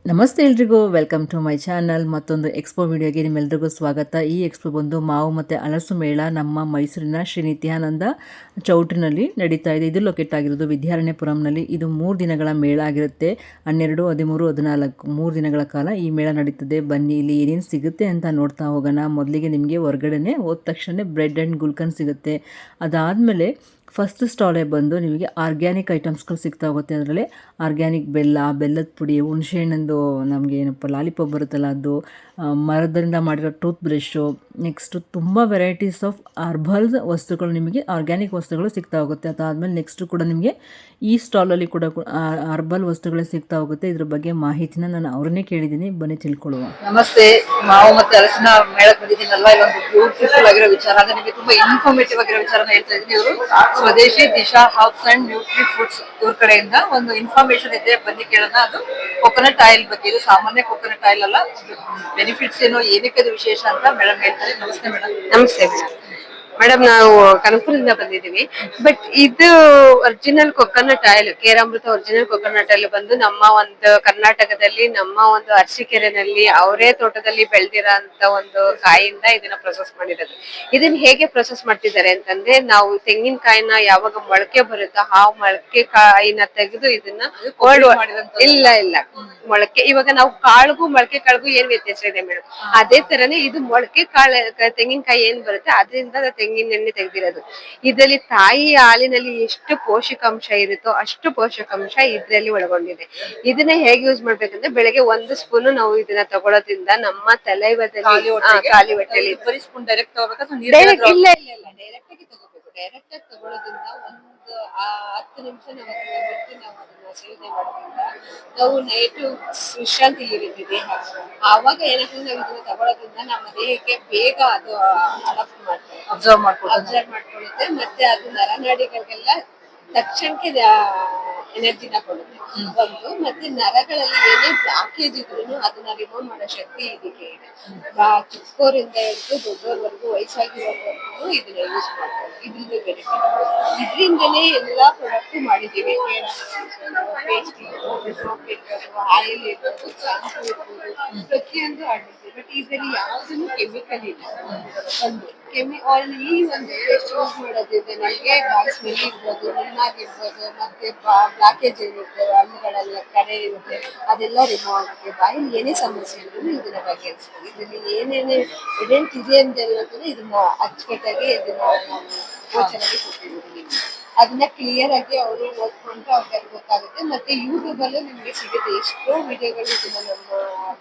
ನಮಸ್ತೆ ಎಲ್ರಿಗೂ, welcome to my channel. ಮತ್ತೊಂದು ಎಕ್ಸ್ಪೋ ವಿಡಿಯೋಗೆ ನಿಮ್ಮೆಲ್ರಿಗೂ ಸ್ವಾಗತ. ಈ ಎಕ್ಸ್ಪೋ ಬಂದು ಮಾವು ಮತ್ತು ಹಲಸು ಮೇಳ ನಮ್ಮ ಮೈಸೂರಿನ ಶ್ರೀ ನಿತ್ಯಾನಂದ ಚೌಟ್ರಿನಲ್ಲಿ ನಡೀತಾ ಇದೆ. ಇದು ಲೊಕೇಟ್ ಆಗಿರೋದು ವಿದ್ಯಾರಣ್ಯಪುರಂನಲ್ಲಿ. ಇದು 3 ದಿನಗಳ ಮೇಳ ಆಗಿರುತ್ತೆ. 12, 13, 14 3 ದಿನಗಳ ಕಾಲ ಈ ಮೇಳ ನಡೀತದೆ. ಬನ್ನಿ, ಇಲ್ಲಿ ಏನೇನು ಸಿಗುತ್ತೆ ಅಂತ ನೋಡ್ತಾ ಹೋಗೋಣ. ಮೊದಲಿಗೆ ನಿಮಗೆ ಹೊರಗಡೆನೆ ಹೋದ ತಕ್ಷಣ ಬ್ರೆಡ್ ಆ್ಯಂಡ್ ಗುಲ್ಕನ್ ಸಿಗುತ್ತೆ. ಅದಾದಮೇಲೆ ಫಸ್ಟ್ ಸ್ಟಾಲೇ ಬಂದು ನಿಮಗೆ ಆರ್ಗ್ಯಾನಿಕ್ ಐಟಮ್ಸ್ಗಳು ಸಿಗ್ತಾ ಹೋಗುತ್ತೆ. ಅದರಲ್ಲಿ ಆರ್ಗ್ಯಾನಿಕ್ ಬೆಲ್ಲದ ಪುಡಿ, ಹುಣಸೆಹಣ್ಣಂದು ನಮಗೆ ಏನಪ್ಪ ಲಾಲಿಪಾಪ್ ಬರುತ್ತಲ್ಲ ಅದು, ಮರದಿಂದ ಮಾಡಿರೋ ಟೂತ್ ಬ್ರಷು, ನೆಕ್ಸ್ಟು ತುಂಬ ವೆರೈಟೀಸ್ ಆಫ್ ಹರ್ಬಲ್ ವಸ್ತುಗಳು, ನಿಮಗೆ ಆರ್ಗ್ಯಾನಿಕ್ ವಸ್ತುಗಳು ಸಿಗ್ತಾ ಹೋಗುತ್ತೆ. ಅದಾದಮೇಲೆ ನೆಕ್ಸ್ಟು ಕೂಡ ನಿಮಗೆ ಈ ಸ್ಟಾಲಲ್ಲಿ ಕೂಡ ಹರ್ಬಲ್ ವಸ್ತುಗಳೇ ಸಿಗ್ತಾ ಹೋಗುತ್ತೆ. ಇದ್ರ ಬಗ್ಗೆ ಮಾಹಿತಿನ ನಾನು ಅವ್ರನ್ನೇ ಕೇಳಿದ್ದೀನಿ, ಬನ್ನಿ ತಿಳ್ಕೊಳ್ಳುವ. ನಮಸ್ತೆ. ಮಾವು ಮತ್ತೆ ಹಲಸಿನ ಮೇಳಕ್ಕೆ ಬಂದಿದ್ದೀನಲ್ವಾ, ಇದೊಂದು ಬ್ಯೂಟಿಫುಲ್ ಆಗಿರೋ ವಿಚಾರ, ಅಂದ್ರೆ ನಿಮಗೆ ತುಂಬಾ ಇನ್ಫಾರ್ಮೇಟಿವ್ ಆಗಿರೋ ವಿಚಾರನ ಹೇಳ್ತಾ ಇದ್ದೀನಿ. ಇವರು ಸ್ವದೇಶಿ Disha herbs and nutri foods ಇವ್ರ ಕಡೆಯಿಂದ ಒಂದು ಇನ್ಫಾರ್ಮೇಶನ್ ಇದೆ, ಬನ್ನಿ ಕೇಳೋಣ. ಅದು ಕೊಕೊನಟ್ ಆಯಿಲ್ ಬಗ್ಗೆ. ಇದು ಸಾಮಾನ್ಯ ಕೊಕೊನಟ್ ಆಯಿಲ್ ಅಲ್ಲ, ಬೆನಿಫಿಟ್ಸ್ ಏನೋ, ಏನಕ್ಕೆ ಅದು ವಿಶೇಷ ಅಂತ ಮೇಡಮ್ ಹೇಳ್ತಾರೆ. ನಮಸ್ತೆ ಮೇಡಮ್. ನಮಸ್ತೆ ಮೇಡಮ್, ನಾವು ಕನಕಪುರದಿಂದ ಬಂದಿದ್ದೀವಿ. ಬಟ್ ಇದು original coconut oil, Keramrutha original coconut oil ಬಂದು ನಮ್ಮ ಒಂದು ಕರ್ನಾಟಕದಲ್ಲಿ, ನಮ್ಮ ಒಂದು ಅರಸೀಕೆರೆನಲ್ಲಿ ಅವರೇ ತೋಟದಲ್ಲಿ ಬೆಳೆದಿರೋಂತ ಒಂದು ಕಾಯಿಂದ ಇದನ್ನ ಪ್ರೊಸೆಸ್ ಮಾಡಿರೋದು. ಇದನ್ನ ಹೇಗೆ ಪ್ರೊಸೆಸ್ ಮಾಡ್ತಿದ್ದಾರೆ ಅಂತಂದ್ರೆ, ನಾವು ತೆಂಗಿನಕಾಯಿನ ಯಾವಾಗ ಮೊಳಕೆ ಬರುತ್ತೋ ಆ ಮೊಳಕೆ ಕಾಯಿನ ತೆಗೆದು ಇದನ್ನ ಇಲ್ಲ ಮೊಳಕೆ, ಇವಾಗ ನಾವು ಕಾಳಿಗೂ ಮೊಳಕೆ ಕಾಳಿಗೂ ಏನ್ ವ್ಯತ್ಯಾಸ ಇದೆ ಮೇಡಮ್, ಅದೇ ತರನೇ ಇದು ಮೊಳಕೆ ಕಾಳು ತೆಂಗಿನಕಾಯಿ ಏನ್ ಬರುತ್ತೆ ಅದರಿಂದ ತೆಂಗಿನ ಎಣ್ಣೆ ತೆಗೆದಿರೋದು. ಇದರಲ್ಲಿ ತಾಯಿ ಹಾಲಿನಲ್ಲಿ ಎಷ್ಟು ಪೋಷಕಾಂಶ ಇರುತ್ತೋ ಅಷ್ಟು ಪೋಷಕಾಂಶ ಇದ್ರಲ್ಲಿ ಒಳಗೊಂಡಿದೆ. ಇದನ್ನ ಹೇಗೆ ಯೂಸ್ ಮಾಡ್ಬೇಕಂದ್ರೆ, ಬೆಳಗ್ಗೆ 1 ಸ್ಪೂನ್ ನಾವು ಇದನ್ನ ತಗೊಳ್ಳೋದ್ರಿಂದ ನಮ್ಮ ತಲೆವದಲ್ಲಿ ಖಾಲಿ ಹೊಟ್ಟೆಲಿ ಡೈರೆಕ್ಟ್ ಡೈರೆಕ್ಟ್ ಡೈರೆಕ್ಟ್ ಆಗಿ ತಗೋಬೇಕು. ಡೈರೆಕ್ಟ್ ಆಗಿ ತಗೊಳ್ಳೋದ್ರಿಂದ ಒಂದು 10 ನಿಮಿಷ ನಾವು ಅದನ್ನ ಬಿಟ್ಟು ನಾವು ಅದನ್ನ ಸೇವನೆ ಮಾಡೋದ್ರಿಂದ ನಾವು ನೈಟ್ ವಿಶ್ರಾಂತಿ ಇರುತ್ತೆ ದೇಹ. ಆವಾಗ ಏನಾಗ್ತದೆ, ನಾವು ಇದನ್ನ ತಗೊಳ್ಳೋದ್ರಿಂದ ನಮ್ಮ ದೇಹಕ್ಕೆ ಬೇಗ ಅದು ಅಬ್ಸರ್ವ್ ಮಾಡ್ಕೊಳ್ಳುತ್ತೆ. ಮತ್ತೆ ಅದು ನರನಾಡಿಗಳಿಗೆಲ್ಲ ತಕ್ಷಣಕ್ಕೆ ಎನರ್ಜಿನ ಕೊಡುತ್ತೆ ಒಂದು. ಮತ್ತೆ ನರಗಳಲ್ಲಿ ಏನೇ ಬ್ಲಾಕೇಜ್ ಇದ್ರು ಅದನ್ನ ರಿಮೂವ್ ಮಾಡೋ ಶಕ್ತಿ ಇದಕ್ಕೆ ಇದೆ. ಚಿಕ್ಕವರಿಂದ ಹಿಡಿದು ದೊಡ್ಡವರ್ವರೆಗೂ, ವಯಸ್ಸಾಗಿರೋರ್ವರೆಗೂ ಇದನ್ನ ಯೂಸ್ ಮಾಡ್ಬೋದು. ಇದ್ರಿಂದ ಬೆನಿಫಿಟ್, ಇದರಿಂದಲೇ ಎಲ್ಲಾ ಪ್ರಾಡಕ್ಟ್ ಮಾಡಿದ್ದೀವಿ. ಪೇಸ್ಟ್ ಇರ್ಬೋದು, ಸೋಪ್ ಇರ್ಬೋದು, ಆಯಿಲ್ ಇರ್ಬೋದು, ಶಾಂಪೂ ಇರ್ಬೋದು, ಪ್ರತಿಯೊಂದು ಮಾಡಿದ್ದೀವಿ. ಬಟ್ ಇದರಲ್ಲಿ ಯಾವುದನ್ನು ಕೆಮಿಕಲ್ ಇಲ್ಲ. ಒಂದು ಈ ಒಂದು ಪೇಸ್ಟ್ ಯೂಸ್ ಮಾಡೋದ್ರಿಂದ ನಮಗೆ ಸ್ಮೆಲ್ ಇರ್ಬೋದು, ನುಣ್ಣಾಗಿರ್ಬೋದು, ಮತ್ತೆ ಬ್ಲಾಕೇಜ್ ಏನಿರುತ್ತೆ ಹಣ್ಣುಗಳೆಲ್ಲ ಕರೆ ಇರುತ್ತೆ ಅದೆಲ್ಲ ರಿಮೂವ್ ಆಗುತ್ತೆ. ಬಾಯಲ್ಲಿ ಏನೇ ಸಮಸ್ಯೆ ಇದ್ರೂ ಇದನ್ನ ಬಗೆಹರಿಸ್ತೀವಿ. ಇದರಲ್ಲಿ ಏನೇನೇ ಎಡೆಂಟ್ ಇದೆ ಅಂತ ಇದನ್ನ ಅಚ್ಚುಕಟ್ಟಾಗಿ ಇದನ್ನ ನಾವು ಗೋಚರವಾಗಿ ಕೊಟ್ಟಿದ್ದೀವಿ. ಅದನ್ನ ಕ್ಲಿಯರ್ ಆಗಿ ಅವರು ಓದ್ಕೊಂಡು ಅವ್ರಿಗೆ ಗೊತ್ತಾಗುತ್ತೆ. ಮತ್ತೆ ಯೂಟ್ಯೂಬ್ ಅಲ್ಲೂ ನಿಮ್ಗೆ ಸಿಗುತ್ತೆ, ಎಷ್ಟೋ ವಿಡಿಯೋಗಳು ಇದನ್ನ ನಮ್ಮ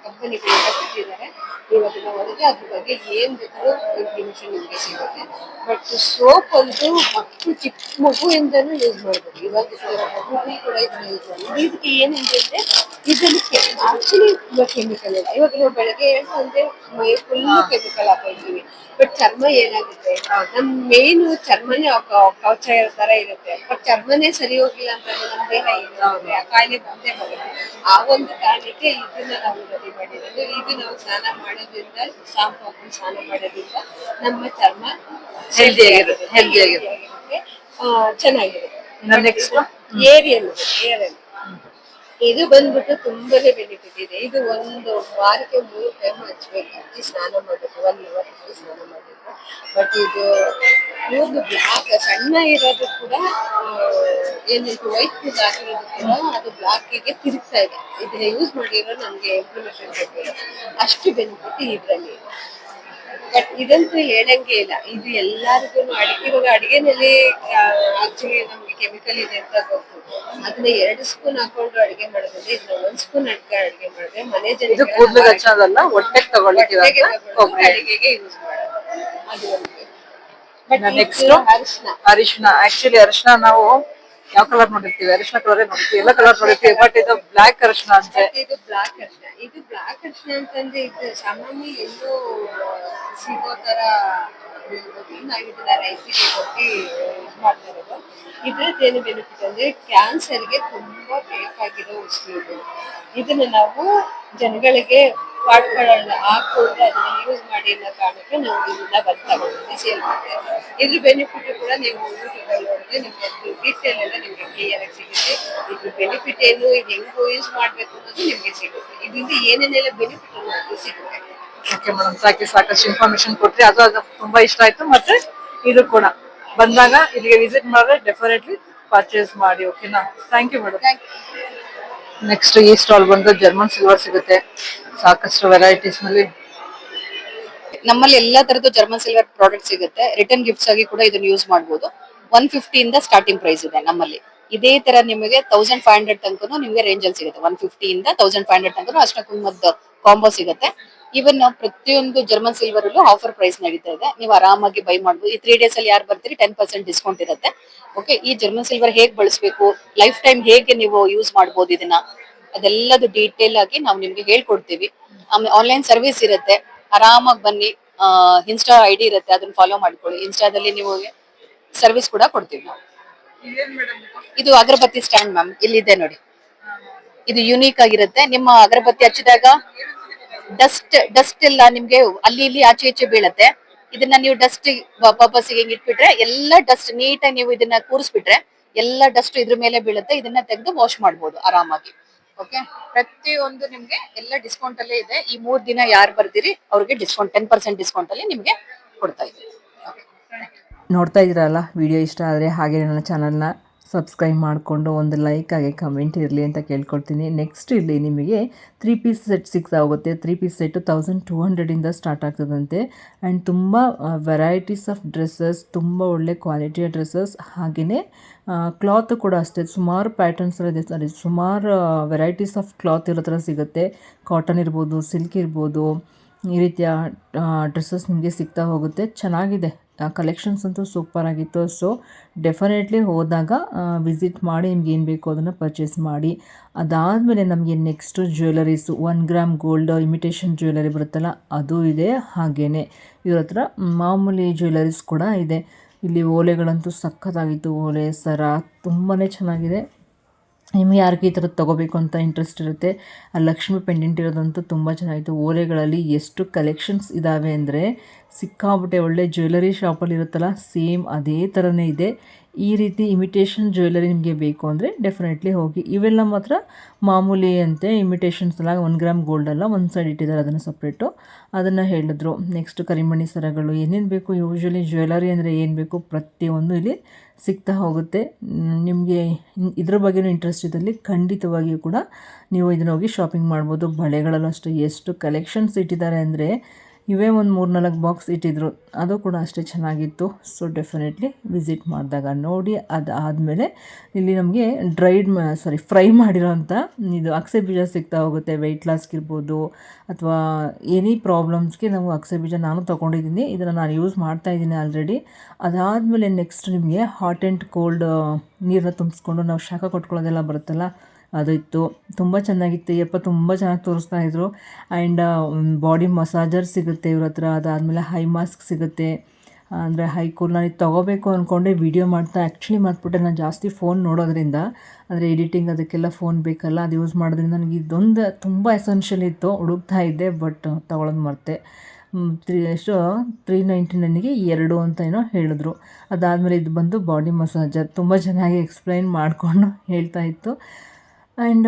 ಕಂಪನಿಗಳಿಂದ ಬಿಟ್ಟಿದ್ದಾರೆ. ನೀವು ಅದನ್ನ ಹೊರಗೆ ಅದ್ರ ಬಗ್ಗೆ ಏನ್ ಬೇಕಾದ್ರೂ ಇನ್ಫಾರ್ಮೇಶನ್ ನಿಮ್ಗೆ ಸಿಗುತ್ತೆ. ಬಟ್ ಸೋಪ್ ಅಂತೂ ಮಕ್ಕಳು ಚಿಕ್ಕ ಮಗುವಿಂದನೂ ಯೂಸ್ ಮಾಡ್ಬೋದು. ಇವಾಗ ಮಗುಗಳು ಕೂಡ ಇದನ್ನ ಯೂಸ್ ಮಾಡ್ಬೋದು. ಇದಕ್ಕೆ ಏನಿದೆ ಅಂದ್ರೆ, ಇದರಲ್ಲಿ ಆಕ್ಚುಲಿ ಕೆಮಿಕಲ್ ಇಲ್ಲ. ಇವಾಗ ನಾವು ಬೆಳಗ್ಗೆ ಹೇಳ್ತಂದ್ರೆ ಮೈ ಫುಲ್ ಕೆಮಿಕಲ್ ಹಾಕೊಳ್ತೀವಿ. ಬಟ್ ಚರ್ಮ ಏನಾಗುತ್ತೆ, ನಮ್ ಮೇನ್ ಚರ್ಮನೇ ಕವಚ ತರ ಇರುತ್ತೆ. ಬಟ್ ಚರ್ಮನೇ ಸರಿ ಹೋಗಿಲ್ಲ ಅಂತಂದ್ರೆ ನಮ್ಮ ದೇಹ ಏನಾಗುತ್ತೆ, ಆ ಕಾಯಿಲೆ ಬಂದೇ ಬರುತ್ತೆ. ಆ ಒಂದು ಕಾರಣಕ್ಕೆ ಇದನ್ನ ನಾವು ರೆಡಿ ಮಾಡಿರೋದು. ಇದು ನಾವು ಸ್ನಾನ ಮಾಡೋದ್ರಿಂದ, ಶಾಂಪು ಹಾಕೊಂಡು ಸ್ನಾನ ಮಾಡೋದ್ರಿಂದ ನಮ್ಮ ಚರ್ಮ ಹೆಲ್ದಿ ಆಗಿರುತ್ತೆ, ಚೆನ್ನಾಗಿರುತ್ತೆ. ಏರಿಯಲ್ ಇದು ಬಂದ್ಬಿಟ್ಟು ತುಂಬಾನೇ ಬೆನಿಫಿಟ್ ಇದೆ. ಇದು ಒಂದು ವಾರಕ್ಕೆ 3 ಟೈಮ್ ಹಚ್ಬೇಕು, ಸ್ನಾನ ಮಾಡಬೇಕು, 1 ಅವರ್ ಸ್ನಾನ ಮಾಡಬೇಕು. ಬಟ್ ಇದು ಕೂದಲು ಬ್ಲಾಕ್ ಸಣ್ಣ ಇರೋದು ಕೂಡ, ಏನಿತ್ತು ವೈಟ್ ಕೂದಲು ಆಗಿರೋದು ಕೂಡ ಅದು ಬ್ಲಾಕಿಗೆ ತಿರುಗ್ತಾ ಇದೆ. ಇದನ್ನ ಯೂಸ್ ಮಾಡಿರೋ ನಮ್ಗೆ ಇನ್ಫಾರ್ಮೇಶನ್ ಕೊಟ್ಟಿರೋ ಅಷ್ಟು ಬೆನಿಫಿಟ್ ಇದರಲ್ಲಿ ಇದೆ. ಬಟ್ ಇದಂತೂ ಹೇಳಂಗೆ ಇಲ್ಲ. ಇದು ಎಲ್ಲರಿಗೂ ಇವಾಗ ಅಡಿಗೆನಲ್ಲಿ ಆಕ್ಚುಲಿ ನಮ್ಗೆ ಕೆಮಿಕಲ್ ಇದೆ ಅಂತ ಗೊತ್ತು. ಅದನ್ನ 2 ಸ್ಪೂನ್ ಹಾಕೊಂಡು ಅಡಿಗೆ ಮಾಡೋದ್ರಿಂದ ಇದನ್ನ 1 ಸ್ಪೂನ್ ಅಡಿಗೆ ಮಾಡಿದ್ರೆ ಮನೆ ಜನ ಹೊಟ್ಟೆಗೆ ತಗೊಳ್ಳಿಕ್ಕೆ ಅಡಿಗೆಗೆ ಯೂಸ್ ಮಾಡೋದು. ಅದು ನೆಕ್ಸ್ಟ್ ಅರಿಶಿನ. ಆಕ್ಚುಲಿ ಅರಿಶಿನ ನಾವು ಯಾವ ಕಲರ್ ನೋಡಿರ್ತೀವಿ, ಅರಿಶಿನ ಕಲರ್ ನೋಡಿರ್ತೀವಿ, ಎಲ್ಲ ಕಲರ್ ನೋಡಿರ್ತೀವಿ. ಬಟ್ ಇದು ಬ್ಲಾಕ್ ಅರಿಶಿನ ಅಂತೆ. ಇದು ಬ್ಲಾಕ್ ಅರಿಶಿನ ಅಂತಂದ್ರೆ ಇದು ಸಾಮಾನ್ಯ ಎಲ್ಲೋ ಸಿಗೋ ತರ ನಾವು ಇದನ್ನ ರೈಸಿಗೆ ಕೊಟ್ಟು ಯೂಸ್ ಮಾಡ್ತಾ ಇರೋದು. ಇದ್ರದ್ದು ಏನು ಬೆನಿಫಿಟ್ ಅಂದ್ರೆ, ಕ್ಯಾನ್ಸರ್ಗೆ ತುಂಬಾ ಬೇಕಾಗಿರೋ ವಸ್ತು ಇದು. ಇದನ್ನ ನಾವು ಜನಗಳಿಗೆ ಪಾಟ್ಗಳನ್ನ ಹಾಕೊಂಡು ಅದನ್ನ ಯೂಸ್ ಮಾಡಿ ಅನ್ನೋ ಕಾರಣಕ್ಕೆ ನಾವು ಇದನ್ನ ಬಂದು ತಗೊಂಡಿದ್ವಿ ಸೇಲ್ ಮಾಡ್ತೇವೆ. ಇದ್ರ ಬೆನಿಫಿಟ್ ಕೂಡ ನೀವು ಯೂಟ್ಯೂಬ್ ಅಲ್ಲಿ ನೋಡಿದ್ರೆ ನಿಮ್ಗೆ ಡೀಟೇಲ್ ಎಲ್ಲ ನಿಮ್ಗೆ ಕ್ಲಿಯರ್ ಆಗಿ ಸಿಗುತ್ತೆ. ಇದ್ರ ಬೆನಿಫಿಟ್ ಏನು, ಇದು ಹೆಂಗ್ ಯೂಸ್ ಮಾಡ್ಬೇಕು ಅನ್ನೋದು ನಿಮ್ಗೆ ಸಿಗುತ್ತೆ. ಇದರಿಂದ ಏನೇನೆಲ್ಲ ಬೆನಿಫಿಟ್ ಅನ್ನೋದು ಸಿಗುತ್ತೆ. ಓಕೆ ಮೇಡಮ್, ಸಾಕಷ್ಟು ಇನ್ಫಾರ್ಮೇಶನ್ ಕೊಟ್ರಿ. ಅದು ತುಂಬಾ ಇಷ್ಟ ಆಯ್ತು. ಮತ್ತೆ ಇದು ಕೂಡ ಬಂದಾಗ ಇಲ್ಲಿಗೆ ವಿಸಿಟ್ ಮಾಡಿದ್ರೆ ಡೆಫಿನೆಟ್ಲಿ ಪರ್ಚೇಸ್ ಮಾಡಿ. ಓಕೆನಾ? Thank you madam. ನೆಕ್ಸ್ಟ್ ಈ ಸ್ಟಾಲ್ ಬಂದು ಜರ್ಮನ್ ಸಿಲ್ವರ್ ಸಿಗುತ್ತೆ. ಸಾಕಷ್ಟು ವೆರೈಟೀಸ್ ನಲ್ಲಿ ನಮ್ಮಲ್ಲಿ ಎಲ್ಲಾ ತರದ್ದು ಜರ್ಮನ್ ಸಿಲ್ವರ್ ಪ್ರಾಡಕ್ಟ್ ಸಿಗುತ್ತೆ. ರಿಟರ್ನ್ ಗಿಫ್ಟ್ಸ್ ಆಗಿ ಕೂಡ ಇದನ್ನ ಯೂಸ್ ಮಾಡಬಹುದು. 150 ಇಂದ ಸ್ಟಾರ್ಟಿಂಗ್ ಪ್ರೈಸ್ ಇದೆ ನಮ್ಮಲ್ಲಿ. ಇದೇ ತರ ನಿಮಗೆ 1500 ತನಕನೂ ನಿಮಗೆ ರೇಂಜ್ ಅಲ್ಲಿ ಸಿಗುತ್ತೆ. 150 ಇಂದ 1500 ತನಕನೂ ಅಷ್ಟ ಕುಂಭದ ಕಾಂಬೋ ಸಿಗುತ್ತೆ. ಇವನ್ ಪ್ರತಿಯೊಂದು ಜರ್ಮನ್ ಸಿಲ್ವರ್ ಅಲ್ಲೂ ಆಫರ್ ಪ್ರೈಸ್ ನಡೀತಾ ಇದೆ. ನೀವು ಆರಾಮಾಗಿ ಬೈ ಮಾಡಬಹುದು. ಈ 3 ಡೇಸ್ ಅಲ್ಲಿ ಯಾರು ಬರ್ತೀರಿ 10% ಡಿಸ್ಕೌಂಟ್ ಇರುತ್ತೆ. ಓಕೆ, ಈ ಜರ್ಮನ್ ಸಿಲ್ವರ್ ಹೇಗ್ ಬಳಸಬೇಕು, ಲೈಫ್ ಟೈಮ್ ಹೇಗೆ ನೀವು ಯೂಸ್ ಮಾಡಬಹುದು ಇದನ್ನ, ಅದೆಲ್ಲದು ಡೀಟೇಲ್ ಆಗಿ ನಾವು ನಿಮ್ಗೆ ಹೇಳ್ಕೊಡ್ತೀವಿ. ಆಮೇಲೆ ಆನ್ಲೈನ್ ಸರ್ವಿಸ್ ಇರುತ್ತೆ. ಆರಾಮಾಗಿ ಬನ್ನಿ. ಇನ್ಸ್ಟಾ ಐಡಿ ಇರುತ್ತೆ, ಅದನ್ನ ಫಾಲೋ ಮಾಡ್ಕೊಳ್ಳಿ. ಇನ್ಸ್ಟಾದಲ್ಲಿ ನೀವು ಸರ್ವಿಸ್ ಕೂಡ ಕೊಡ್ತೀವಿ ನಾವು. ಇದು ಅಗರಬತ್ತಿ ಸ್ಟ್ಯಾಂಡ್ ಮ್ಯಾಮ್, ಇಲ್ಲಿದೆ ನೋಡಿ. ಇದು ಯುನೀಕ್ ಆಗಿರುತ್ತೆ. ನಿಮ್ಮ ಅಗರಬತ್ತಿ ಹಚ್ಚಿದಾಗ ಡಸ್ಟ್ ಎಲ್ಲ ನಿಮ್ಗೆ ಅಲ್ಲಿ ಇಲ್ಲಿ ಆಚೆ ಈಚೆ ಬೀಳತ್ತೆ. ಇದನ್ನ ನೀವು ಡಸ್ಟ್ ಪರ್ಪಸ್ ಗೆ ಇಟ್ಬಿಟ್ರೆ ಎಲ್ಲ ಡಸ್ಟ್ ನೀಟಾಗಿ ನೀವು ಇದನ್ನ ಕೂರಿಸ್ಬಿಟ್ರೆ ಎಲ್ಲ ಡಸ್ಟ್ ಇದ್ರ ಮೇಲೆ ಬೀಳುತ್ತೆ. ಇದನ್ನ ತೆಗೆದು ವಾಶ್ ಮಾಡ್ಬೋದು ಆರಾಮಾಗಿ. ಓಕೆ, ಪ್ರತಿಯೊಂದು ನಿಮ್ಗೆ ಎಲ್ಲ ಡಿಸ್ಕೌಂಟ್ ಅಲ್ಲೇ ಇದೆ. ಈ 3 ದಿನ ಯಾರು ಬರ್ತೀರಿ ಅವ್ರಿಗೆ ಡಿಸ್ಕೌಂಟ್ 10% ಡಿಸ್ಕೌಂಟ್ ಅಲ್ಲಿ ನಿಮ್ಗೆ ಕೊಡ್ತಾ ಇದ್ದೀವಿ. ನೋಡ್ತಾ ಇದ್ದೀರಲ್ಲ, ವಿಡಿಯೋ ಇಷ್ಟ ಆದರೆ ಹಾಗೆ ನನ್ನ ಚಾನಲ್ನ ಸಬ್ಸ್ಕ್ರೈಬ್ ಮಾಡಿಕೊಂಡು ಒಂದು ಲೈಕ್ ಹಾಗೆ ಕಮೆಂಟ್ ಇರಲಿ ಅಂತ ಕೇಳ್ಕೊಳ್ತೀನಿ. ನೆಕ್ಸ್ಟ್ ಇಲ್ಲಿ ನಿಮಗೆ 3 ಪೀಸ್ ಸೆಟ್ ಸಿಗ್ತಾಗುತ್ತೆ. 3 ಪೀಸ್ ಸೆಟ್ಟು 1200ಇಂದ ಸ್ಟಾರ್ಟ್ ಆಗ್ತದಂತೆ. ಆ್ಯಂಡ್ ತುಂಬ ವೆರೈಟೀಸ್ ಆಫ್ ಡ್ರೆಸ್ಸಸ್, ತುಂಬ ಒಳ್ಳೆ ಕ್ವಾಲಿಟಿಯ ಡ್ರೆಸ್ಸಸ್, ಹಾಗೆಯೇ ಕ್ಲಾತ್ ಕೂಡ ಅಷ್ಟೇ ಸುಮಾರು ಪ್ಯಾಟರ್ನ್ಸ್ ಇದೆ. ಸಾರಿ, ಸುಮಾರು ವೆರೈಟೀಸ್ ಆಫ್ ಕ್ಲಾತ್ ಇರೋ ಥರ ಸಿಗುತ್ತೆ. ಕಾಟನ್ ಇರ್ಬೋದು, ಸಿಲ್ಕ್ ಇರ್ಬೋದು, ಈ ರೀತಿಯ ಡ್ರೆಸ್ಸಸ್ ನಿಮಗೆ ಸಿಗ್ತಾ ಹೋಗುತ್ತೆ. ಚೆನ್ನಾಗಿದೆ, ಕಲೆಕ್ಷನ್ಸ್ ಅಂತೂ ಸೂಪರ್ ಆಗಿತ್ತು. ಸೊ ಡೆಫಿನೆಟ್ಲಿ ಹೋದಾಗ ವಿಸಿಟ್ ಮಾಡಿ ನಿಮ್ಗೆ ಏನು ಬೇಕೋ ಅದನ್ನು ಪರ್ಚೇಸ್ ಮಾಡಿ. ಅದಾದಮೇಲೆ ನಮಗೆ next jewelleries 1 gram gold imitation jewellery ಬರುತ್ತಲ್ಲ ಅದು ಇದೆ. ಹಾಗೆಯೇ ಇವ್ರ ಹತ್ರ ಮಾಮೂಲಿ ಜ್ಯುವೆಲರೀಸ್ ಕೂಡ ಇದೆ. ಇಲ್ಲಿ ಓಲೆಗಳಂತೂ ಸಖತ್ತಾಗಿತ್ತು. ಓಲೆ ಸರ ತುಂಬಾ ಚೆನ್ನಾಗಿದೆ. ನಿಮಗೆ ಯಾರಿಗೆ ಈ ಥರದ್ದು ತೊಗೋಬೇಕು ಅಂತ ಇಂಟ್ರೆಸ್ಟ್ ಇರುತ್ತೆ, ಆ ಲಕ್ಷ್ಮಿ ಪೆಂಡೆಂಟ್ ಇರೋದಂತೂ ತುಂಬ ಚೆನ್ನಾಗಿತ್ತು. ಓಲೆಗಳಲ್ಲಿ ಎಷ್ಟು ಕಲೆಕ್ಷನ್ಸ್ ಇದ್ದಾವೆ ಅಂದರೆ ಸಿಕ್ಕಾಬಿಟ್ಟೆ. ಒಳ್ಳೆ ಜ್ಯುವೆಲರಿ ಶಾಪಲ್ಲಿ ಇರುತ್ತಲ್ಲ ಸೇಮ್ ಅದೇ ಥರನೇ ಇದೆ. ಈ ರೀತಿ ಇಮಿಟೇಷನ್ ಜ್ಯುವೆಲರಿ ನಿಮಗೆ ಬೇಕು ಅಂದರೆ ಡೆಫಿನೆಟ್ಲಿ ಹೋಗಿ. ಇವೆಲ್ಲ ಮಾತ್ರ ಮಾಮೂಲಿ ಅಂತೆ, ಇಮಿಟೇಷನ್ಸ್ ಎಲ್ಲ 1 ಗ್ರಾಮ್ ಗೋಲ್ಡ್ ಅಲ್ಲ, ಒಂದು ಸೈಡ್ ಇಟ್ಟಿದ್ದಾರೆ ಅದನ್ನು ಸಪ್ರೇಟು, ಅದನ್ನು ಹೇಳಿದ್ರು. ನೆಕ್ಸ್ಟ್ ಕರಿಮಣಿ ಸರಗಳು ಏನೇನು ಬೇಕು, ಯೂಶ್ವಲಿ ಜ್ಯುವೆಲರಿ ಅಂದರೆ ಏನು ಬೇಕು ಪ್ರತಿಯೊಂದು ಇಲ್ಲಿ ಸಿಗ್ತಾ ಹೋಗುತ್ತೆ. ನಿಮಗೆ ಇದ್ರ ಬಗ್ಗೆನೂ ಇಂಟ್ರೆಸ್ಟ್ ಇದ್ದಲ್ಲಿ ಖಂಡಿತವಾಗಿಯೂ ಕೂಡ ನೀವು ಇದನ್ನ ಹೋಗಿ ಶಾಪಿಂಗ್ ಮಾಡ್ಬೋದು. ಬಳೆಗಳಲ್ಲೂ ಅಷ್ಟೇ ಎಷ್ಟು ಕಲೆಕ್ಷನ್ಸ್ ಇಟ್ಟಿದ್ದಾರೆ ಅಂದರೆ ಇವೇ ಒಂದು 3-4 ಬಾಕ್ಸ್ ಇಟ್ಟಿದ್ರು, ಅದು ಕೂಡ ಅಷ್ಟೇ ಚೆನ್ನಾಗಿತ್ತು. ಸೊ ಡೆಫಿನೆಟ್ಲಿ ವಿಸಿಟ್ ಮಾಡಿದಾಗ ನೋಡಿ. ಅದಾದಮೇಲೆ ಇಲ್ಲಿ ನಮಗೆ ಫ್ರೈ ಮಾಡಿರೋಂಥ ಇದು ಅಗಸೆ ಬೀಜ ಸಿಗ್ತಾ ಹೋಗುತ್ತೆ. ವೆಯ್ಟ್ ಲಾಸ್ಗಿರ್ಬೋದು ಅಥವಾ ಎನಿ ಪ್ರಾಬ್ಲಮ್ಸ್ಗೆ ನಾವು ಅಗಸೆ ಬೀಜ ನಾನು ತೊಗೊಂಡಿದ್ದೀನಿ. ಇದನ್ನು ನಾನು ಯೂಸ್ ಮಾಡ್ತಾಯಿದ್ದೀನಿ ಆಲ್ರೆಡಿ. ಅದಾದಮೇಲೆ ನೆಕ್ಸ್ಟ್ ನಿಮಗೆ ಹಾಟ್ ಆ್ಯಂಡ್ ಕೋಲ್ಡ್ ನೀರನ್ನ ತುಂಬಿಸ್ಕೊಂಡು ನಾವು ಶಾಖ ಕೊಟ್ಕೊಳ್ಳೋದೆಲ್ಲ ಬರುತ್ತಲ್ಲ, ಅದು ಇತ್ತು. ತುಂಬ ಚೆನ್ನಾಗಿತ್ತು. ತುಂಬ ಚೆನ್ನಾಗಿ ತೋರಿಸ್ತಾ ಇದ್ರು. ಆ್ಯಂಡ್ ಬಾಡಿ ಮಸಾಜರ್ ಸಿಗುತ್ತೆ ಇವ್ರ ಹತ್ರ. ಅದಾದಮೇಲೆ ಹೈ ಮಾಸ್ಕ್ ಸಿಗುತ್ತೆ. ಅಂದರೆ ಹೈ ಕೂಲ್ ನಾನು ಇದು ತೊಗೋಬೇಕು ಅಂದ್ಕೊಂಡೆ, ವೀಡಿಯೋ ಮಾಡ್ತಾ ಆ್ಯಕ್ಚುಲಿ ಮಾಡ್ಬಿಟ್ಟೆ. ನಾನು ಜಾಸ್ತಿ ಫೋನ್ ನೋಡೋದ್ರಿಂದ, ಅಂದರೆ ಎಡಿಟಿಂಗ್ ಅದಕ್ಕೆಲ್ಲ ಫೋನ್ ಬೇಕಲ್ಲ, ಅದು ಯೂಸ್ ಮಾಡೋದ್ರಿಂದ ನನಗೆ ಇದೊಂದು ತುಂಬ ಎಸೆನ್ಷಿಯಲ್ ಇತ್ತು. ಹುಡುಕ್ತಾ ಇದ್ದೆ, ಬಟ್ ತೊಗೊಳೋದು ಮರ್ತೆ. 399ಗೆ 2 ಅಂತ ಏನೋ ಹೇಳಿದ್ರು. ಅದಾದಮೇಲೆ ಇದು ಬಂದು ಬಾಡಿ ಮಸಾಜರ್, ತುಂಬ ಚೆನ್ನಾಗಿ ಎಕ್ಸ್ಪ್ಲೈನ್ ಮಾಡಿಕೊಂಡು ಹೇಳ್ತಾ ಇತ್ತು. ಆ್ಯಂಡ್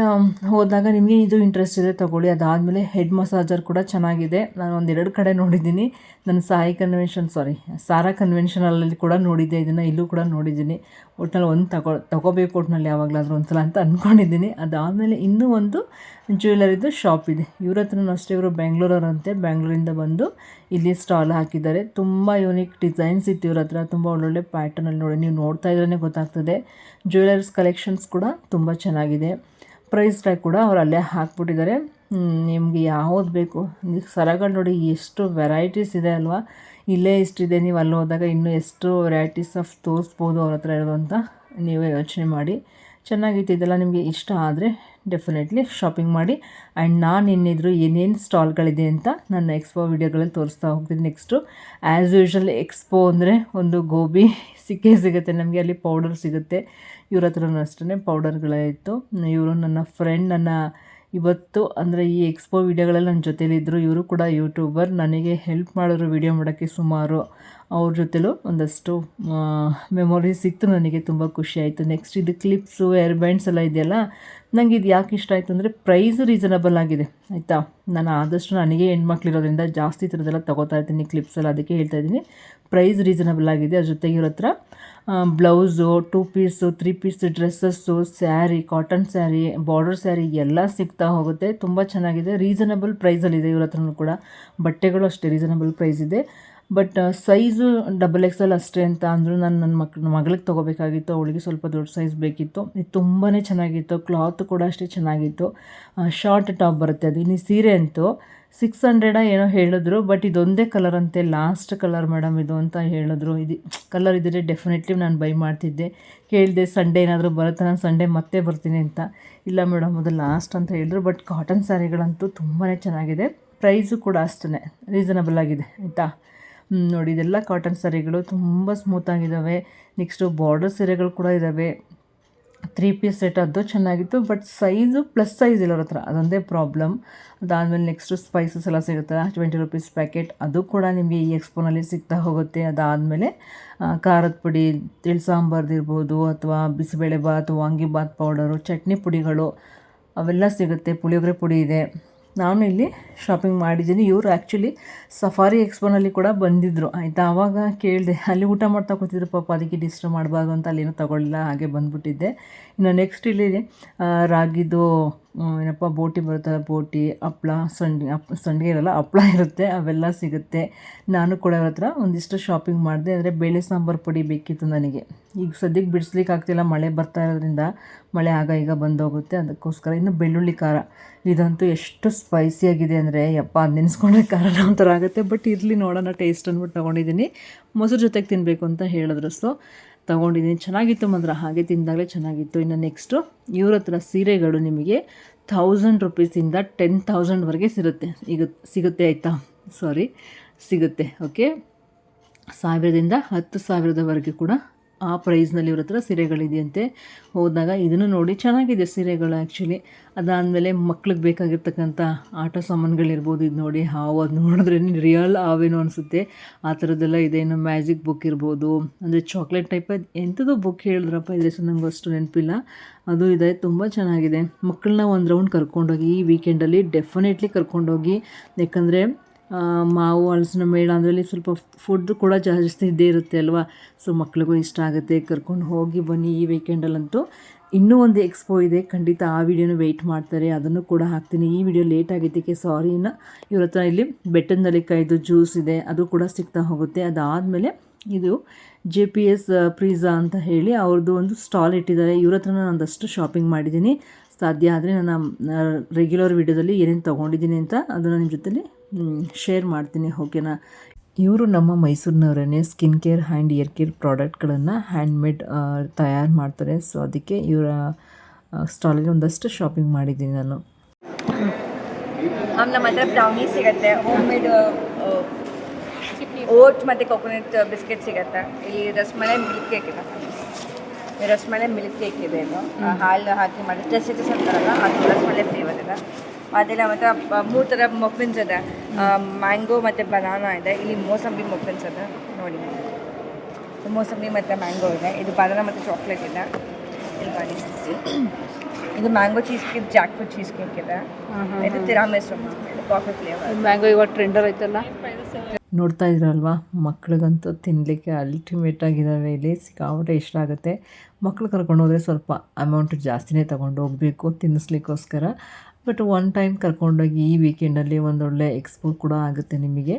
ಹೋದಾಗ ನಿಮಗೆ ಇದು ಇಂಟ್ರೆಸ್ಟ್ ಇದೆ ತೊಗೊಳ್ಳಿ. ಅದಾದಮೇಲೆ ಹೆಡ್ ಮಸಾಜರ್ ಕೂಡ ಚೆನ್ನಾಗಿದೆ. ನಾನು 1-2 ಕಡೆ ನೋಡಿದ್ದೀನಿ. ನಾನು ಸಾರಾ ಕನ್ವೆನ್ಷನಲ್ಲಿ ಕೂಡ ನೋಡಿದ್ದೆ ಇದನ್ನು, ಇಲ್ಲೂ ಕೂಡ ನೋಡಿದ್ದೀನಿ. ಒಟ್ಟಿನಲ್ಲಿ ಒಂದು ತಗೋಬೇಕು ಒಟ್ಟಿನಲ್ಲಿ ಯಾವಾಗಲಾದರೂ ಒಂದ್ಸಲ ಅಂತ ಅಂದ್ಕೊಂಡಿದ್ದೀನಿ. ಅದಾದಮೇಲೆ ಇನ್ನೂ ಒಂದು ಜ್ಯುವೆಲರಿದು ಶಾಪ್ ಇದೆ. ಇವ್ರ ಹತ್ರನೂ ಅಷ್ಟೇ. ಇವರು ಬೆಂಗಳೂರವರಂತೆ. ಬೆಂಗಳೂರಿಂದ ಬಂದು ಇಲ್ಲಿ ಸ್ಟಾಲ್ ಹಾಕಿದ್ದಾರೆ. ತುಂಬ ಯೂನಿಕ್ ಡಿಸೈನ್ಸ್ ಇತ್ತು ಇವ್ರ ಹತ್ರ. ತುಂಬ ಒಳ್ಳೊಳ್ಳೆ ಪ್ಯಾಟರ್ನಲ್ಲಿ ನೋಡಿ, ನೀವು ನೋಡ್ತಾ ಇದ್ರೇ ಗೊತ್ತಾಗ್ತದೆ. ಜ್ಯುವೆಲರ್ಸ್ ಕಲೆಕ್ಷನ್ಸ್ ಕೂಡ ತುಂಬ ಚೆನ್ನಾಗಿದೆ. ಪ್ರೈಸ್ ಟ್ಯಾಗ್ ಕೂಡ ಅವ್ರು ಅಲ್ಲೇ ಹಾಕ್ಬಿಟ್ಟಿದ್ದಾರೆ. ನಿಮಗೆ ಯಾವ್ದು ಬೇಕು. ಸರಗಳು ನೋಡಿ ಎಷ್ಟು ವೆರೈಟೀಸ್ ಇದೆ ಅಲ್ವಾ. ಇಲ್ಲೇ ಇಷ್ಟಿದೆ, ನೀವು ಅಲ್ಲಿ ಹೋದಾಗ ಇನ್ನೂ ಎಷ್ಟು ವೆರೈಟೀಸ್ ಆಫ್ ತೋರಿಸ್ಬೋದು ಅವ್ರ ಹತ್ರ ಇರೋದು ಅಂತ ನೀವೇ ಯೋಚನೆ ಮಾಡಿ. ಚೆನ್ನಾಗಿತ್ತು. ಇದೆಲ್ಲ ನಿಮಗೆ ಇಷ್ಟ ಆದರೆ ಡೆಫಿನೆಟ್ಲಿ ಶಾಪಿಂಗ್ ಮಾಡಿ. ಆ್ಯಂಡ್ ನಾನು ಇನ್ನಿದ್ರು ಏನೇನು ಸ್ಟಾಲ್ಗಳಿದೆ ಅಂತ ನನ್ನ ಎಕ್ಸ್ಪೋ ವೀಡಿಯೋಗಳಲ್ಲಿ ತೋರಿಸ್ತಾ ಹೋಗ್ತೀನಿ. ನೆಕ್ಸ್ಟು ಆ್ಯಸ್ ಯೂಶ್ವಲ್ ಎಕ್ಸ್ಪೋ ಅಂದರೆ ಒಂದು ಗೋಬಿ ಸಿಗುತ್ತೆ ನಮಗೆ. ಅಲ್ಲಿ ಪೌಡರ್ ಸಿಗುತ್ತೆ. ಇವ್ರ ಹತ್ರನೂ ಅಷ್ಟೇ ಪೌಡರ್ಗಳೇ ಇತ್ತು. ಇವರು ನನ್ನ ಫ್ರೆಂಡ್, ನನ್ನ ಇವತ್ತು ಅಂದರೆ ಈ ಎಕ್ಸ್ಪೋ ವಿಡಿಯೋಗಳೆಲ್ಲ ನನ್ನ ಜೊತೆಲಿದ್ದರು. ಇವರು ಕೂಡ ಯೂಟ್ಯೂಬರ್, ನನಗೆ ಹೆಲ್ಪ್ ಮಾಡಿದ್ರು ವಿಡಿಯೋ ಮಾಡೋಕ್ಕೆ ಸುಮಾರು. ಅವ್ರ ಜೊತೆಲೂ ಒಂದಷ್ಟು ಮೆಮೊರೀಸ್ ಸಿಕ್ತು, ನನಗೆ ತುಂಬ ಖುಷಿ ಆಯಿತು. ನೆಕ್ಸ್ಟ್ ಇದು ಕ್ಲಿಪ್ಸು, ಏರ್ ಬ್ಯಾಂಡ್ಸ್ ಎಲ್ಲ ಇದೆಯಲ್ಲ, ನನಗೆ ಇದು ಯಾಕೆ ಇಷ್ಟ ಆಯಿತು ಅಂದರೆ ಪ್ರೈಸ್ ರೀಸನಬಲ್ ಆಗಿದೆ ಆಯಿತಾ. ನಾನು ಆದಷ್ಟು ನನಗೆ ಹೆಣ್ಮಕ್ಳಿರೋದ್ರಿಂದ ಜಾಸ್ತಿ ಥರದ್ದೆಲ್ಲ ತೊಗೋತಾ ಇರ್ತೀನಿ ಕ್ಲಿಪ್ಸ್ ಎಲ್ಲ, ಅದಕ್ಕೆ ಹೇಳ್ತಾ ಇದ್ದೀನಿ ಪ್ರೈಸ್ ರೀಸನಬಲ್ ಆಗಿದೆ. ಅದ್ರ ಜೊತೆಗೆ ಇವ್ರ ಹತ್ರ blouse, 2 piece, 3 piece dresses, sari, cotton sari, border sari ಎಲ್ಲ ಸಿಗ್ತಾ ಹೋಗುತ್ತೆ. ತುಂಬ ಚೆನ್ನಾಗಿದೆ, ರೀಸನಬಲ್ ಪ್ರೈಸಲ್ಲಿದೆ ಇವ್ರ ಹತ್ರನೂ ಕೂಡ. ಬಟ್ಟೆಗಳು ಅಷ್ಟೇ ರೀಸನಬಲ್ ಪ್ರೈಸ್ ಇದೆ. ಬಟ್ ಸೈಜು XXL ಅಷ್ಟೇ ಅಂತ ಅಂದರು. ನಾನು ನನ್ನ ಮಗಳಿಗೆ ತೊಗೋಬೇಕಾಗಿತ್ತು, ಅವಳಿಗೆ ಸ್ವಲ್ಪ ದೊಡ್ಡ ಸೈಜ್ ಬೇಕಿತ್ತು. ಇದು ತುಂಬಾ ಚೆನ್ನಾಗಿತ್ತು, ಕ್ಲಾತ್ ಕೂಡ ಅಷ್ಟೇ ಚೆನ್ನಾಗಿತ್ತು. ಶಾರ್ಟ್ ಟಾಪ್ ಬರುತ್ತೆ ಅದು. ಇನ್ನು ಸೀರೆ ಅಂತೂ 600 ಏನೋ ಹೇಳಿದ್ರು, ಬಟ್ ಇದೊಂದೇ ಕಲರ್ ಅಂತೆ, ಲಾಸ್ಟ್ ಕಲರ್ ಮೇಡಮ್ ಇದು ಅಂತ ಹೇಳಿದ್ರು. ಇದು ಕಲರ್ ಇದ್ದರೆ ಡೆಫಿನೆಟ್ಲಿ ನಾನು ಬೈ ಮಾಡ್ತಿದ್ದೆ. ಕೇಳಿದೆ ಸಂಡೇ ಏನಾದರೂ ಬರುತ್ತೆ, ನಾನು ಸಂಡೇ ಮತ್ತೆ ಬರ್ತೀನಿ ಅಂತ. ಇಲ್ಲ ಮೇಡಮ್ ಅದು ಲಾಸ್ಟ್ ಅಂತ ಹೇಳಿದ್ರು. ಬಟ್ ಕಾಟನ್ ಸ್ಯಾರಿಗಳಂತೂ ತುಂಬಾ ಚೆನ್ನಾಗಿದೆ, ಪ್ರೈಸು ಕೂಡ ಅಷ್ಟೇ ರೀಸನಬಲ್ ಆಗಿದೆ ಆಯಿತಾ. ನೋಡಿ ಇದೆಲ್ಲ ಕಾಟನ್ ಸ್ಯಾರಿಗಳು ತುಂಬ ಸ್ಮೂತಾಗಿದ್ದಾವೆ. ನೆಕ್ಸ್ಟು ಬಾರ್ಡರ್ ಸೀರೆಗಳು ಕೂಡ ಇದ್ದಾವೆ. 3 ಪೀಸ್ ಸೆಟ್ ಅದು ಚೆನ್ನಾಗಿತ್ತು, ಬಟ್ ಸೈಜು ಪ್ಲಸ್ ಸೈಜ್ ಇಲ್ಲವ್ರ ಹತ್ರ, ಅದೊಂದೇ ಪ್ರಾಬ್ಲಮ್. ಅದಾದಮೇಲೆ ನೆಕ್ಸ್ಟು ಸ್ಪೈಸಸ್ ಎಲ್ಲ ಸಿಗುತ್ತೆ, 20 ರೂಪೀಸ್ ಪ್ಯಾಕೆಟ್, ಅದು ಕೂಡ ನಿಮಗೆ ಈ ಎಕ್ಸ್ಪೋನಲ್ಲಿ ಸಿಗ್ತಾ ಹೋಗುತ್ತೆ. ಅದಾದಮೇಲೆ ಖಾರದ ಪುಡಿ, ತಿಳಿ ಸಾಂಬಾರ್ದಿರ್ಬೋದು, ಅಥವಾ ಬಿಸಿಬೇಳೆಬಾತ್, ವಾಂಗಿಬಾತ್ ಪೌಡರು, ಚಟ್ನಿ ಪುಡಿಗಳು ಅವೆಲ್ಲ ಸಿಗುತ್ತೆ. ಪುಳಿಯೋಗರೆ ಪುಡಿ ಇದೆ. ನಾನು ಇಲ್ಲಿ ಶಾಪಿಂಗ್ ಮಾಡಿದ್ದೀನಿ. ಇವರು ಆ್ಯಕ್ಚುಲಿ ಸಫಾರಿ ಎಕ್ಸ್ಪೋನಲ್ಲಿ ಕೂಡ ಬಂದಿದ್ದರು ಆಯಿತಾ. ಆವಾಗ ಕೇಳಿದೆ, ಅಲ್ಲಿ ಊಟ ಮಾಡ್ತಾ ಕೂತಿದ್ರು ಪಾಪ, ಅದಕ್ಕೆ ಡಿಸ್ಟರ್ಬ್ ಮಾಡಬಾರ್ದು ಅಂತ ಅಲ್ಲೇನೂ ತಗೊಳ್ಳಿಲ್ಲ, ಹಾಗೆ ಬಂದುಬಿಟ್ಟಿದ್ದೆ. ಇನ್ನು ನೆಕ್ಸ್ಟ್ ಇಲ್ಲಿ ರಾಗಿದು ಏನಪ್ಪ ಬೋಟಿ ಬರುತ್ತಲ್ಲ, ಬೋಟಿ, ಹಪ್ಳ, ಸಂಡಿಗೆ ಇರಲ್ಲ, ಹಪ್ಳ ಇರುತ್ತೆ, ಅವೆಲ್ಲ ಸಿಗುತ್ತೆ. ನಾನು ಕೂಡ ಅವ್ರ ಹತ್ರ ಒಂದಿಷ್ಟು ಶಾಪಿಂಗ್ ಮಾಡಿದೆ. ಅಂದರೆ ಬೇಳೆ ಸಾಂಬಾರು ಪುಡಿ ಬೇಕಿತ್ತು ನನಗೆ. ಈಗ ಸದ್ಯಕ್ಕೆ ಬಿಡಿಸ್ಲಿಕ್ಕೆ ಆಗ್ತಿಲ್ಲ, ಮಳೆ ಬರ್ತಾ ಇರೋದ್ರಿಂದ. ಮಳೆ ಆಗ ಈಗ ಬಂದೋಗುತ್ತೆ, ಅದಕ್ಕೋಸ್ಕರ. ಇನ್ನು ಬೆಳ್ಳುಳ್ಳಿ ಖಾರ, ಇದಂತೂ ಎಷ್ಟು ಸ್ಪೈಸಿಯಾಗಿದೆ ಅಂದರೆ ಯಪ್ಪ, ಅದು ನೆನೆಸ್ಕೊಂಡ್ರೆ ಖಾರ ಒಂಥರ ಆಗುತ್ತೆ. ಬಟ್ ಇರಲಿ ನೋಡೋಣ ಟೇಸ್ಟ್ ಅಂದ್ಬಿಟ್ಟು ತೊಗೊಂಡಿದ್ದೀನಿ. ಮೊಸರು ಜೊತೆಗೆ ತಿನ್ನಬೇಕು ಅಂತ ಹೇಳಿದ್ರು, ಸೊ ತೊಗೊಂಡಿದ್ದೀನಿ. ಚೆನ್ನಾಗಿತ್ತು ಮಾತ್ರ, ಹಾಗೆ ತಿಂದಾಗಲೇ ಚೆನ್ನಾಗಿತ್ತು. ಇನ್ನು ನೆಕ್ಸ್ಟು ಇವ್ರ ಹತ್ರ ಸೀರೆಗಳು ನಿಮಗೆ 1000 ರೂಪೀಸಿಂದ 10,000ವರೆಗೆ ಸಿಗುತ್ತೆ ಆಯಿತಾ. ಸಿಗುತ್ತೆ ಓಕೆ. 1000ದಿಂದ 10,000ವರೆಗೆ ಕೂಡ ಆ ಪ್ರೈಸ್ನಲ್ಲಿ ಇವ್ರ ಹತ್ರ ಸೀರೆಗಳಿದೆಯಂತೆ. ಹೋದಾಗ ಇದನ್ನು ನೋಡಿ ಚೆನ್ನಾಗಿದೆ ಸೀರೆಗಳು ಆ್ಯಕ್ಚುಲಿ. ಅದಾದಮೇಲೆ ಮಕ್ಳಿಗೆ ಬೇಕಾಗಿರ್ತಕ್ಕಂಥ ಆಟ ಸಾಮಾನುಗಳಿರ್ಬೋದು. ಇದು ನೋಡಿ ಹಾವು, ಅದು ನೋಡಿದ್ರೆ ರಿಯಲ್ ಹಾವೇನೋ ಅನಿಸುತ್ತೆ, ಆ ಥರದ್ದೆಲ್ಲ ಇದೆ. ಇನ್ನು ಮ್ಯಾಜಿಕ್ ಬುಕ್ ಇರ್ಬೋದು, ಅಂದರೆ ಚಾಕ್ಲೇಟ್ ಟೈಪ್ ಎಂಥದ್ದು ಬುಕ್ ಹೇಳಿದ್ರಪ್ಪ, ಇದ್ರೆ ನನಗೆ ಅಷ್ಟು ನೆನಪಿಲ್ಲ. ಅದು ಇದೆ, ತುಂಬ ಚೆನ್ನಾಗಿದೆ. ಮಕ್ಕಳನ್ನ ಒಂದು ರೌಂಡ್ ಕರ್ಕೊಂಡೋಗಿ ಈ ವೀಕೆಂಡಲ್ಲಿ ಡೆಫಿನೆಟ್ಲಿ ಕರ್ಕೊಂಡೋಗಿ. ಯಾಕಂದರೆ ಮಾವು ಹಲಸಿನ ಮೇಳ ಅದರಲ್ಲಿ ಸ್ವಲ್ಪ ಫುಡ್ ಕೂಡ ಜಾಸ್ತಿ ಇದ್ದೇ ಇರುತ್ತೆ ಅಲ್ವಾ. ಸೊ ಮಕ್ಳಿಗೂ ಇಷ್ಟ ಆಗುತ್ತೆ, ಕರ್ಕೊಂಡು ಹೋಗಿ ಬನ್ನಿ. ಈ ವೀಕೆಂಡಲ್ಲಂತೂ ಇನ್ನೂ ಒಂದು ಎಕ್ಸ್ಪೋ ಇದೆ, ಖಂಡಿತ ಆ ವಿಡಿಯೋನ ವೆಯ್ಟ್ ಮಾಡ್ತಾರೆ, ಅದನ್ನು ಕೂಡ ಹಾಕ್ತೀನಿ. ಈ ವಿಡಿಯೋ ಲೇಟ್ ಆಗಿದ್ದಕ್ಕೆ ಸಾರಿ. ಇವ್ರ ಹತ್ರ ಇಲ್ಲಿ ಬೆಟ್ಟದ ನೆಲ್ಲಿಕಾಯ್ದು ಜ್ಯೂಸ್ ಇದೆ, ಅದು ಕೂಡ ಸಿಗ್ತಾ ಹೋಗುತ್ತೆ. ಅದಾದಮೇಲೆ ಇದು JPS ಪ್ರೀಝಾ ಅಂತ ಹೇಳಿ ಅವ್ರದ್ದು ಒಂದು ಸ್ಟಾಲ್ ಇಟ್ಟಿದ್ದಾರೆ. ಇವ್ರ ಹತ್ರ ನಾನು ಒಂದಷ್ಟು ಶಾಪಿಂಗ್ ಮಾಡಿದ್ದೀನಿ. ಸಾಧ್ಯ ಆದರೆ ನನ್ನ ರೆಗ್ಯುಲರ್ ವಿಡಿಯೋದಲ್ಲಿ ಏನೇನು ತೊಗೊಂಡಿದ್ದೀನಿ ಅಂತ ಅದನ್ನು ನಿಮ್ಮ ಜೊತೆಲಿ ಶೇರ್ ಮಾಡ್ತೀನಿ, ಓಕೆನಾ. ಇವರು ನಮ್ಮ ಮೈಸೂರಿನವರೇ. Skin care and ear care ಪ್ರಾಡಕ್ಟ್ಗಳನ್ನು ಹ್ಯಾಂಡ್ಮೇಡ್ ತಯಾರು ಮಾಡ್ತಾರೆ. ಸೊ ಅದಕ್ಕೆ ಇವರ ಸ್ಟಾಲಲ್ಲಿ ಒಂದಷ್ಟು ಶಾಪಿಂಗ್ ಮಾಡಿದ್ದೀನಿ ನಾನು. ನಮ್ಮ ಹತ್ರ ಬ್ರೌನಿ ಸಿಗುತ್ತೆ, ಹೋಮ್ ಮೇಡ್ ಓಟ್ ಮತ್ತು ಕೊಕೊನಟ್ ಬಿಸ್ಕೆಟ್ ಸಿಗುತ್ತೆ. ಇಲ್ಲಿ ರಸ್ಮಲೈ ಮಿಲ್ಕ್ ಕೇಕ್ ಇದೆ, ರಸ್ಮಲೈ ಮಿಲ್ಕ್ ಕೇಕ್ ಇದೆ. ಇದು ಹಾಲು ಹಾಕಿ ಮಾಡಿ ಟೆಸ್ಟ್ ಅಂತಾರಲ್ಲ, ಅದು ರಸ್ಮಲೈ ಫ್ಲೇವರ್ ಇದೆ. ಅದೆಲ್ಲ ಮತ್ತು 3 ಥರ ಮಫಿನ್ಸ್ ಇದೆ, ಮ್ಯಾಂಗೋ ಮತ್ತು ಬನಾನಾ ಇದೆ. ಇಲ್ಲಿ ಮೋಸಂಬಿ ಮಫಿನ್ಸ್ ಇದೆ ನೋಡಿ, ಮೋಸಂಬಿ ಮತ್ತು ಮ್ಯಾಂಗೋ ಇದೆ. ಇದು ಬನಾನಾ ಮತ್ತು ಚಾಕ್ಲೇಟ್ ಇದೆ. ಇಲ್ಲಿ ಮಾಡಿ, ಇದು mango cheese cake, Jack fruit cheese cake ಇದೆ. ಇದು ತಿರಾಮಿಸು, ಇದು ಕಾಫಿ ಫ್ಲೇವರ್. ಮ್ಯಾಂಗೋ ಇವಾಗ ಟ್ರೆಂಡರ್ ಐತಲ್ಲ. ನೋಡ್ತಾ ಇದ್ರಲ್ವಾ, ಮಕ್ಳಿಗಂತೂ ತಿನ್ನಲಿಕ್ಕೆ ಅಲ್ಟಿಮೇಟ್ ಆಗಿದ್ದಾವೆ. ಇಲ್ಲಿ ಸಿಕ್ಕಾಪಟ್ಟೆ ಇಷ್ಟ ಆಗುತ್ತೆ. ಮಕ್ಳು ಕರ್ಕೊಂಡು ಹೋದರೆ ಸ್ವಲ್ಪ ಅಮೌಂಟ್ ಜಾಸ್ತಿನೇ ತೊಗೊಂಡು ಹೋಗಬೇಕು ತಿನ್ನಿಸ್ಲಿಕ್ಕೋಸ್ಕರ. ಬಟ್ ಒನ್ ಟೈಮ್ ಕರ್ಕೊಂಡೋಗಿ ಈ ವೀಕೆಂಡಲ್ಲಿ ಒಂದೊಳ್ಳೆ ಎಕ್ಸ್ಪೋ ಕೂಡ ಆಗುತ್ತೆ ನಿಮಗೆ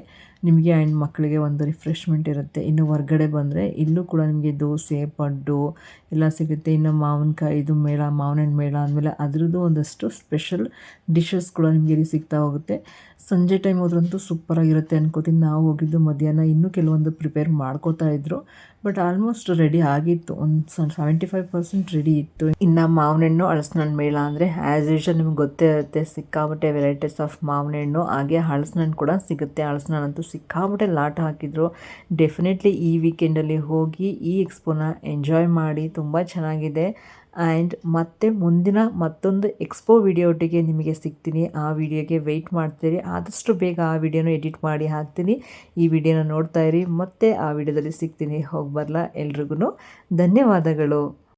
ಆ್ಯಂಡ್ ಮಕ್ಕಳಿಗೆ ಒಂದು ರಿಫ್ರೆಶ್ಮೆಂಟ್ ಇರುತ್ತೆ. ಇನ್ನು ಹೊರ್ಗಡೆ ಬಂದರೆ ಇಲ್ಲೂ ಕೂಡ ನಿಮಗೆ ದೋಸೆ, ಪಡ್ಡು ಎಲ್ಲ ಸಿಗುತ್ತೆ. ಇನ್ನು ಮಾವಿನಕಾಯಿದು ಮೇಳ, ಮಾವಿನ ಹಣ್ಣು ಮೇಳ ಆದಮೇಲೆ ಅದರದ್ದು ಒಂದಷ್ಟು ಸ್ಪೆಷಲ್ ಡಿಶಸ್ ಕೂಡ ನಿಮಗೆ ಇಲ್ಲಿ ಸಿಗ್ತಾ ಹೋಗುತ್ತೆ. ಸಂಜೆ ಟೈಮ್ ಹೋದ್ರಂತೂ ಸೂಪರಾಗಿರುತ್ತೆ ಅನ್ಕೋತೀನಿ. ನಾವು ಹೋಗಿದ್ದು ಮಧ್ಯಾಹ್ನ, ಇನ್ನೂ ಕೆಲವೊಂದು ಪ್ರಿಪೇರ್ ಮಾಡ್ಕೋತಾ ಇದ್ರು, ಬಟ್ ಆಲ್ಮೋಸ್ಟ್ ರೆಡಿ ಆಗಿತ್ತು, ಒಂದು 75% ರೆಡಿ ಇತ್ತು. ಇನ್ನು ಮಾವಿನ ಹಣ್ಣು, ಹಲಸಿನ ಹಣ್ಣು ಮೇಳ ಅಂದರೆ ಆ್ಯಸ್ ಯೂಶುವಲ್ ನಿಮ್ಗೆ ಗೊತ್ತೇ ಇರುತ್ತೆ, ಸಿಕ್ಕಾಬಟ್ಟೆ ವೆರೈಟೀಸ್ ಆಫ್ ಮಾವಿನ ಹಣ್ಣು, ಹಾಗೆ ಹಲಸಿನ ಹಣ್ಣು ಕೂಡ ಸಿಗುತ್ತೆ. ಹಲಸಿನ ಹಣ್ಣಂತೂ ಸಿಕ್ಕಾಬಟ್ಟೆ ಲಾಟ ಹಾಕಿದ್ರು. ಡೆಫಿನೆಟ್ಲಿ ಈ ವೀಕೆಂಡಲ್ಲಿ ಹೋಗಿ ಈ ಎಕ್ಸ್ಪೋನ ಎಂಜಾಯ್ ಮಾಡಿ, ತುಂಬ ಚೆನ್ನಾಗಿದೆ. ಆ್ಯಂಡ್ ಮತ್ತೆ ಮುಂದಿನ ಮತ್ತೊಂದು ಎಕ್ಸ್ಪೋ ವಿಡಿಯೋಟಿಗೆ ನಿಮಗೆ ಸಿಗ್ತೀನಿ. ಆ ವಿಡಿಯೋಗೆ ವೆಯ್ಟ್ ಮಾಡ್ತೀರಿ. ಆದಷ್ಟು ಬೇಗ ಆ ವಿಡಿಯೋನ ಎಡಿಟ್ ಮಾಡಿ ಹಾಕ್ತೀನಿ. ಈ ವಿಡಿಯೋನ ನೋಡ್ತಾ ಇರಿ. ಮತ್ತೆ ಆ ವಿಡಿಯೋದಲ್ಲಿ ಸಿಗ್ತೀನಿ. ಹೋಗಿ ಬರಲಾ? ಎಲ್ರಿಗೂ ಧನ್ಯವಾದಗಳು.